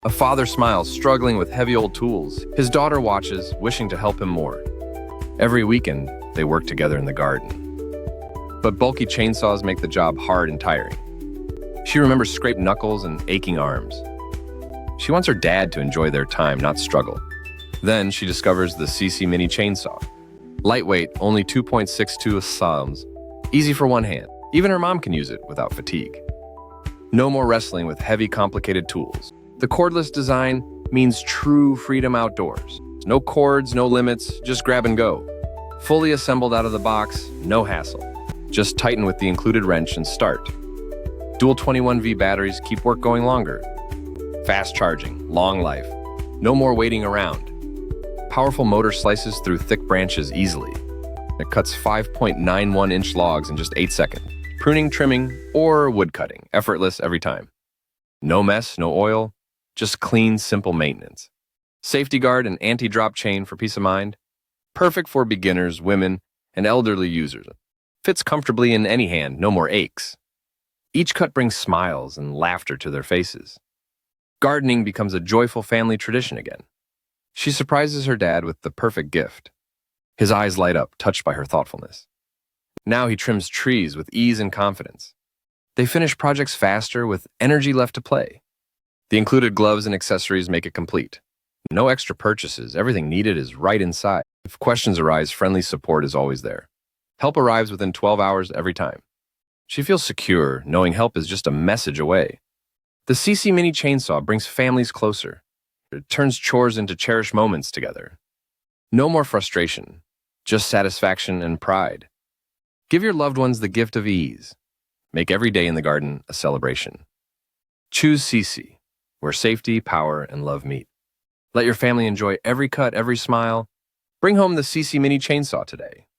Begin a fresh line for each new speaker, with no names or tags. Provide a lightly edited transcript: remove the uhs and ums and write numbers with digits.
A father smiles, struggling with heavy old tools. His daughter watches, wishing to help him more. Every weekend, they work together in the garden. But bulky chainsaws make the job hard and tiring. She remembers scraped knuckles and aching arms. She wants her dad to enjoy their time, not struggle. Then she discovers the Seesii Mini Chainsaw. Lightweight, only 2.62 sounds. Easy for one hand. Even her mom can use it without fatigue. No more wrestling with heavy, complicated tools. The cordless design means true freedom outdoors. No cords, no limits, just grab and go. Fully assembled out of the box, no hassle. Just tighten with the included wrench and start. Dual 21V batteries keep work going longer. Fast charging, long life. No more waiting around. Powerful motor slices through thick branches easily. It cuts 5.91-inch logs in just 8 seconds. Pruning, trimming, or wood cutting, effortless every time. No mess, no oil, just clean, simple maintenance. Safety guard and anti-drop chain for peace of mind. Perfect for beginners, women, and elderly users. Fits comfortably in any hand, no more aches. Each cut brings smiles and laughter to their faces. Gardening becomes a joyful family tradition again. She surprises her dad with the perfect gift. His eyes light up, touched by her thoughtfulness. Now he trims trees with ease and confidence. They finish projects faster with energy left to play. The included gloves and accessories make it complete. No extra purchases, everything needed is right inside. If questions arise, friendly support is always there. Help arrives within 12 hours every time. She feels secure, knowing help is just a message away. The Seesii Mini Chainsaw brings families closer. It turns chores into cherished moments together. No more frustration, just satisfaction and pride. Give your loved ones the gift of ease. Make every day in the garden a celebration. Choose Seesii, where safety, power, and love meet. Let your family enjoy every cut, every smile. Bring home the Seesii Mini Chainsaw today.